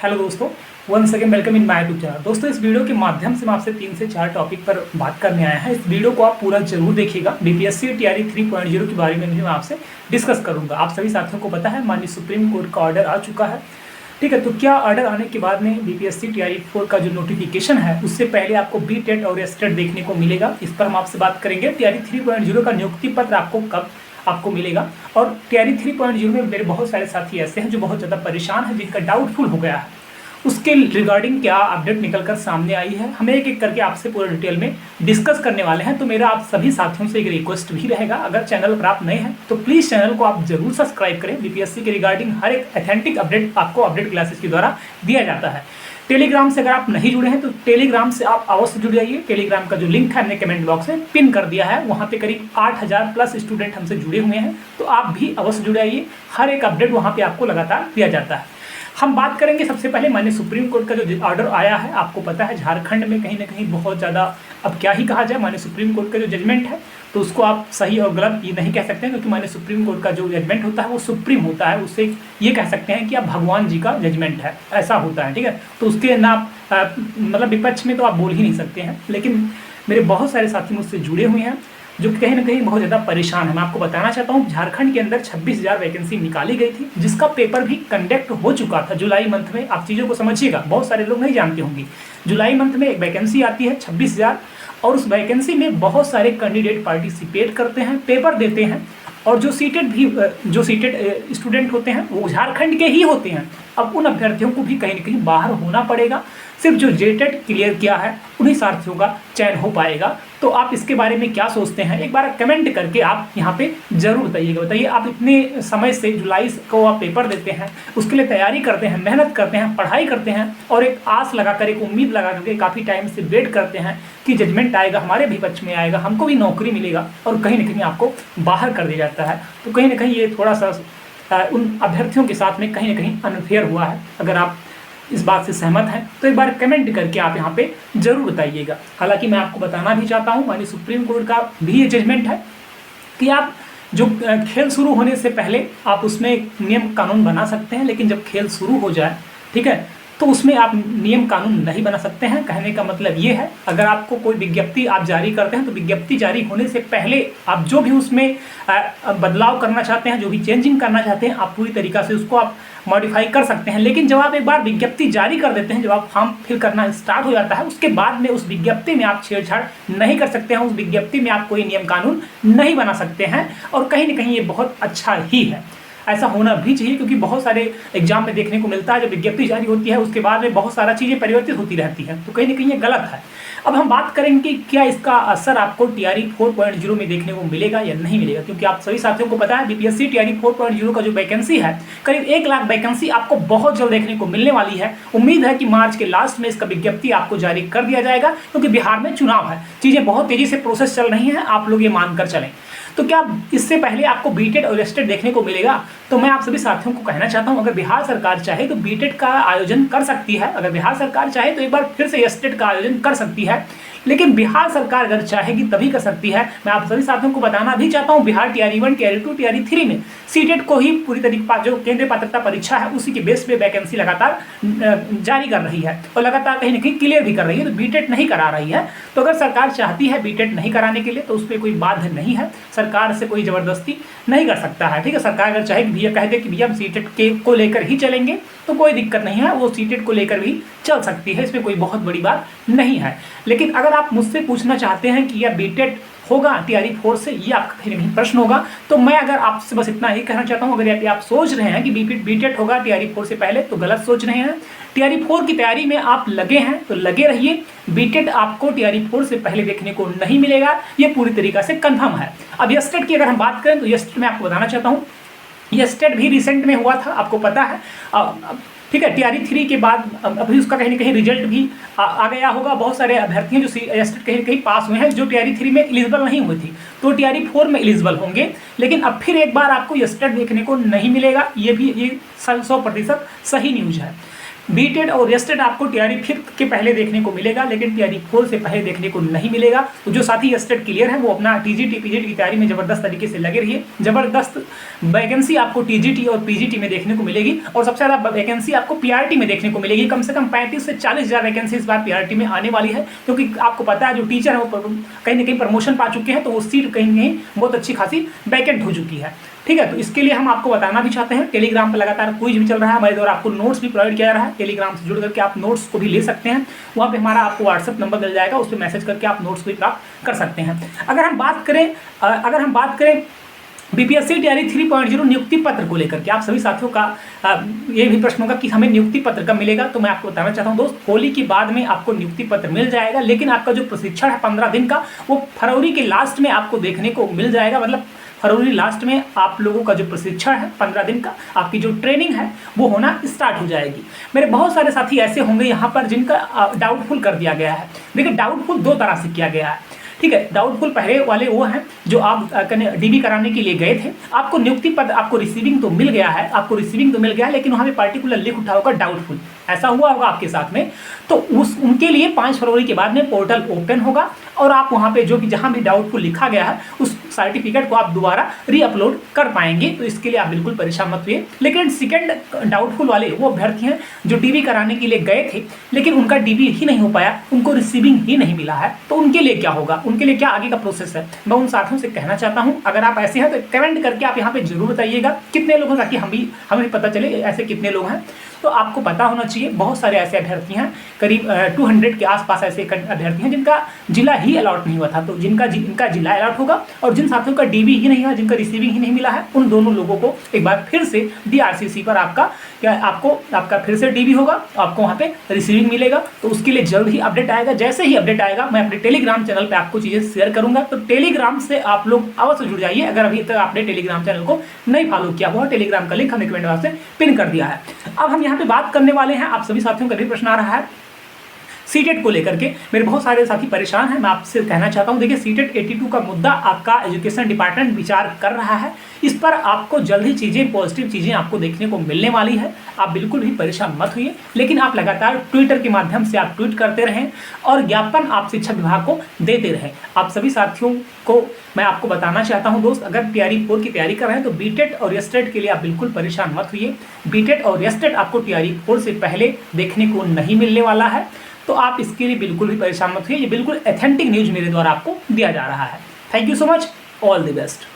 Hello दोस्तों, once again welcome in my YouTube channel. दोस्तों, इस वीडियो के माध्यम से मैं आपसे 3 से 4 टॉपिक पर बात करने आया है। इस वीडियो को आप पूरा जरूर देखिएगा। बीपीएससी टीआरई 3.0 के बारे में भी मैं आपसे डिस्कस करूंगा। आप सभी साथियों को पता है माननीय सुप्रीम कोर्ट का ऑर्डर आ चुका है। ठीक है, तो क्या ऑर्डर आने के बाद में बीपीएससी टीआरई 4 का जो नोटिफिकेशन है उससे पहले आपको बीटेट और एस्टेट देखने को मिलेगा, इस पर हम आपसे बात करेंगे। टीआरई 3.0 का नियुक्ति पत्र आपको मिलेगा। और टीआरई 3.0 में मेरे बहुत सारे साथी ऐसे हैं जो बहुत ज़्यादा परेशान हैं, जिनका डाउटफुल हो गया है। उसके रिगार्डिंग क्या अपडेट निकल कर सामने आई है, हमें एक एक करके आपसे पूरा डिटेल में डिस्कस करने वाले हैं। तो मेरा आप सभी साथियों से एक रिक्वेस्ट भी रहेगा, अगर चैनल पर आप नए हैं तो प्लीज़ चैनल को आप जरूर सब्सक्राइब करें। बीपीएससी के रिगार्डिंग हर एक ऑथेंटिक अपडेट आपको अपडेट क्लासेस के द्वारा दिया जाता है। टेलीग्राम से अगर आप नहीं जुड़े हैं तो टेलीग्राम से आप अवश्य जुड़ जाइए। टेलीग्राम का जो लिंक है हमने कमेंट बॉक्स में पिन कर दिया है, वहाँ पे करीब 8000 प्लस स्टूडेंट हमसे जुड़े हुए हैं, तो आप भी अवश्य जुड़ जाइए। हर एक अपडेट वहाँ पे आपको लगातार दिया जाता है। हम बात करेंगे सबसे पहले माननीय सुप्रीम कोर्ट का जो ऑर्डर आया है। आपको पता है झारखंड में कहीं ना कहीं बहुत ज़्यादा, अब क्या ही कहा जाए, माननीय सुप्रीम कोर्ट का जो जजमेंट है तो उसको आप सही और गलत ये नहीं कह सकते हैं, क्योंकि माननीय सुप्रीम कोर्ट का जो जजमेंट होता है वो सुप्रीम होता है। उससे ये कह सकते हैं कि आप भगवान जी का जजमेंट है, ऐसा होता है। ठीक है, तो उसके ना मतलब विपक्ष में तो आप बोल ही नहीं सकते हैं। लेकिन मेरे बहुत सारे साथी मुझसे जुड़े हुए हैं जो कहीं ना कहीं बहुत ज़्यादा परेशान है। मैं आपको बताना चाहता हूँ, झारखंड के अंदर 26,000 वैकेंसी निकाली गई थी, जिसका पेपर भी कंडक्ट हो चुका था जुलाई मंथ में। आप चीज़ों को समझिएगा, बहुत सारे लोग नहीं जानते होंगे। जुलाई मंथ में एक वैकेंसी आती है 26,000, और उस वैकेंसी में बहुत सारे कैंडिडेट पार्टिसिपेट करते हैं, पेपर देते हैं, और जो सीटेड स्टूडेंट होते हैं वो झारखंड के ही होते हैं। अब उन अभ्यर्थियों को भी कहीं ना कहीं बाहर होना पड़ेगा। सिर्फ जो जेटेड क्लियर किया है उन्हीं साथियों का चयन हो पाएगा। तो आप इसके बारे में क्या सोचते हैं, एक बार कमेंट करके आप यहाँ पे जरूर बताइएगा। बताइए, आप इतने समय से जुलाई को आप पेपर देते हैं, उसके लिए तैयारी करते हैं, मेहनत करते हैं, पढ़ाई करते हैं, और एक आस लगाकर, एक उम्मीद लगा करके काफ़ी टाइम से वेट करते हैं कि जजमेंट आएगा, हमारे भी पक्ष में आएगा, हमको भी नौकरी मिलेगा, और कहीं ना कहीं आपको बाहर कर दिया जाता है। तो कहीं ना कहीं ये थोड़ा सा उन अभ्यर्थियों के साथ में कहीं ना कहीं अनफेयर हुआ है। अगर आप इस बात से सहमत हैं तो एक बार कमेंट करके आप यहाँ पे जरूर बताइएगा। हालांकि मैं आपको बताना भी चाहता हूँ, माननीय सुप्रीम कोर्ट का भी ये जजमेंट है कि आप जो खेल शुरू होने से पहले आप उसमें नियम कानून बना सकते हैं, लेकिन जब खेल शुरू हो जाए, ठीक है, तो उसमें आप नियम कानून नहीं बना सकते हैं। कहने का मतलब ये है, अगर आपको कोई विज्ञप्ति आप जारी करते हैं तो विज्ञप्ति जारी होने से पहले आप जो भी उसमें बदलाव करना चाहते हैं, जो भी चेंजिंग करना चाहते हैं, आप पूरी तरीक़ा से उसको आप मॉडिफाई कर सकते हैं। लेकिन जब आप एक बार विज्ञप्ति जारी कर देते हैं, जब आप फॉर्म फिल करना स्टार्ट हो जाता है, उसके बाद में उस विज्ञप्ति में आप छेड़छाड़ नहीं कर सकते हैं, उस विज्ञप्ति में आप कोई नियम कानून नहीं बना सकते हैं। और कहीं ना कहीं ये बहुत अच्छा ही है, ऐसा होना भी चाहिए, क्योंकि बहुत सारे एग्जाम में देखने को मिलता है जब विज्ञप्ति जारी होती है उसके बाद में बहुत सारा चीज़ें परिवर्तित होती रहती हैं, तो कहीं ना कहीं ये गलत है। अब हम बात करेंगे कि क्या इसका असर आपको टीआरई 4.0 में देखने को मिलेगा या नहीं मिलेगा, क्योंकि आप सभी साथियों को पता है बीपीएससी टीआरई 4.0 का जो वैकेंसी है, करीब 1 लाख वैकेंसी आपको बहुत जल्द देखने को मिलने वाली है। उम्मीद है कि मार्च के लास्ट में इसका विज्ञप्ति आपको जारी कर दिया जाएगा, क्योंकि बिहार में चुनाव है, चीज़ें बहुत तेज़ी से प्रोसेस चल रही हैं, आप लोग ये मानकर चलें। तो क्या इससे पहले आपको बीटेट और एस्टेट देखने को मिलेगा? तो मैं आप सभी साथियों को कहना चाहता हूं, अगर बिहार सरकार चाहे तो बीटेट का आयोजन कर सकती है, अगर बिहार सरकार चाहे तो एक बार फिर से एस्टेट का आयोजन कर सकती है। लेकिन बिहार सरकार अगर चाहेगी तभी कर सकती है। मैं आप सभी साथियों को बताना भी चाहता हूं, बिहार टीआरई 1, टीआरई 2, टीआरई 3 में सीटेट को ही पूरी तरीके जो केंद्रीय पात्रता परीक्षा है उसी के बेस पे वैकेंसी लगातार जारी कर रही है, और लगातार कहीं ना कहीं क्लियर भी कर रही है, तो बीटेट नहीं करा रही है। तो अगर सरकार चाहती है बीटेट नहीं कराने के लिए तो उस पर कोई बाध्य नहीं है, सरकार से कोई जबरदस्ती नहीं कर सकता है। ठीक है, सरकार अगर चाहे कि भैया कह दे कि भैया हम सीटेट के को लेकर ही चलेंगे तो कोई दिक्कत नहीं है, वो सीटेट को लेकर भी चल सकती है, इसमें कोई बहुत बड़ी बात नहीं है। लेकिन अगर आप मुझसे पूछना चाहते हैं कि यह बीटेट होगा टीआरई 4 से, ये आपका कहीं नहीं प्रश्न होगा, तो मैं अगर आपसे बस इतना ही कहना चाहता हूँ, अगर आप सोच रहे हैं कि बीटेट होगा टीआरई 4 से पहले, तो गलत सोच रहे हैं। टीआरई 4 की तैयारी में आप लगे हैं तो लगे रहिए, बीटेट आपको टीआरई 4 से पहले देखने को नहीं मिलेगा, ये पूरी तरीका से कंफर्म है। अब एस्टेट की अगर हम बात करें तो एस्टेट में आपको बताना चाहता हूँ, एस्टेट भी रिसेंट में हुआ था, आपको पता है। ठीक है, टीआरई 3 के बाद अभी उसका कहीं ना कहीं रिजल्ट भी आ गया होगा। बहुत सारे अभ्यर्थी जो एस्टेट कहीं ना कहीं पास हुए हैं, जो टीआरई 3 में एलिजिबल नहीं हुए थे, तो टीआरई 4 में एलिजिबल होंगे। लेकिन अब फिर एक बार आपको एस्टेट देखने को नहीं मिलेगा, ये 100% सही न्यूज़ है। बीटेड और एस्टेड आपको टीआरई 5 के पहले देखने को मिलेगा, लेकिन टीआरई 4 से पहले देखने को नहीं मिलेगा। तो जो साथी एस्टेड क्लियर है वो अपना टीजीटी पीजीटी की तैयारी में जबरदस्त तरीके से लगे रहिए। जबरदस्त वैकेंसी आपको टीजीटी और पीजीटी में देखने को मिलेगी और सबसे ज़्यादा वैकेंसी आपको पीआरटी में देखने को मिलेगी। कम से कम 35 से 40 हज़ार वैकेंसी इस बार पीआरटी में आने वाली है, क्योंकि आपको पता है जो टीचर है वो कहीं ना कहीं प्रमोशन पा चुके हैं, तो वो सीट कहीं ना कहीं बहुत अच्छी खासी वैकेंट हो चुकी है। ठीक है, तो इसके लिए हम आपको बताना भी चाहते हैं, टेलीग्राम पर लगातार क्विज भी चल रहा है हमारे द्वारा, आपको नोट्स भी प्रोवाइड किया जा रहा है। टेलीग्राम से जुड़ करके आप नोट्स को भी ले सकते हैं, वहाँ पे हमारा आपको व्हाट्सएप नंबर मिल जाएगा, उस पर मैसेज करके आप नोट्स भी प्राप्त कर सकते हैं। अगर हम बात करें बीपीएससी टीआरई 3.0 नियुक्ति पत्र को लेकर के, आप सभी साथियों का ये भी प्रश्न होगा कि हमें नियुक्ति पत्र कब मिलेगा। तो मैं आपको बताना चाहता हूँ दोस्त, होली के बाद में आपको नियुक्ति पत्र मिल जाएगा, लेकिन आपका जो प्रशिक्षण है 15 दिन का, वो फरवरी के लास्ट में आपको देखने को मिल जाएगा। मतलब फरवरी लास्ट में आप लोगों का जो प्रशिक्षण है 15 दिन का, आपकी जो ट्रेनिंग है वो होना स्टार्ट हो जाएगी। मेरे बहुत सारे साथी ऐसे होंगे यहाँ पर जिनका डाउटफुल कर दिया गया है। देखिए, डाउटफुल 2 तरह से किया गया है। ठीक है, डाउटफुल पहले वाले वो हैं जो आप डीबी कराने के लिए गए थे, आपको नियुक्ति पत्र, आपको रिसीविंग तो मिल गया है, लेकिन वहाँ पे पार्टिकुलर लिख उठा होगा डाउटफुल, ऐसा हुआ होगा आपके साथ में। तो उनके लिए 5 फरवरी के बाद में पोर्टल ओपन होगा और आप वहाँ पे जो भी जहाँ भी डाउटफुल लिखा गया है उस सर्टिफिकेट को आप दोबारा रीअपलोड कर पाएंगे। तो इसके लिए आप बिल्कुल परेशान मत हुए। लेकिन सेकंड डाउटफुल वाले वो अभ्यर्थी हैं जो डीबी कराने के लिए गए थे, लेकिन उनका डीबी ही नहीं हो पाया, उनको रिसीविंग ही नहीं मिला है। तो उनके लिए क्या होगा, उनके लिए क्या आगे का प्रोसेस है, मैं उन साथियों से कहना चाहता हूँ, अगर आप ऐसे हैं तो कमेंट करके आप यहाँ पे जरूर बताइएगा कितने लोग हैं, ताकि हमें भी पता चले ऐसे कितने लोग हैं। तो आपको पता होना चाहिए बहुत सारे ऐसे अभ्यर्थी हैं, करीब 200 के आसपास ऐसे अभ्यर्थी हैं जिनका जिला ही अलॉट नहीं हुआ था। तो इनका जिला अलॉट होगा, और जिन साथियों का डीबी ही नहीं हुआ, जिनका रिसीविंग ही नहीं मिला है, उन दोनों लोगों को एक बार फिर से डीआरसीसी पर आपका फिर से डीबी होगा, आपको वहाँ पे रिसीविंग मिलेगा। तो उसके लिए जल्द ही अपडेट आएगा। जैसे ही अपडेट आएगा मैं अपने टेलीग्राम चैनल पर आपको चीज़ें शेयर करूंगा। तो टेलीग्राम से आप लोग अवश्य जुड़ जाइए। अगर अभी तक आपने टेलीग्राम चैनल को नहीं फॉलो किया हुआ, टेलीग्राम का लिंक हमने कमेंट बॉक्स में पिन कर दिया है। अब हम यहाँ पे बात करने वाले हैं, आप सभी साथियों का भी प्रश्न आ रहा है सीटेट को लेकर के। मेरे बहुत सारे साथी परेशान हैं, मैं आपसे कहना चाहता हूं, देखिए सीटेट 82 का मुद्दा आपका एजुकेशन डिपार्टमेंट विचार कर रहा है। इस पर आपको जल्द ही चीज़ें, पॉजिटिव चीज़ें आपको देखने को मिलने वाली है। आप बिल्कुल भी परेशान मत होइए, लेकिन आप लगातार ट्विटर के माध्यम से आप ट्वीट करते रहें और ज्ञापन आप शिक्षा विभाग को देते रहें। आप सभी साथियों को मैं आपको बताना चाहता हूं दोस्त, अगर टीआरई 4 की तैयारी कर रहे हैं तो बीटेट और एस्टेट के लिए आप बिल्कुल परेशान मत होइए। बीटेट और एस्टेट आपको टीआरई 4 से पहले देखने को नहीं मिलने वाला है, तो आप इसके लिए बिल्कुल भी परेशान मत होइए। ये बिल्कुल ऑथेंटिक न्यूज़ मेरे द्वारा आपको दिया जा रहा है। Thank you so much, all the best.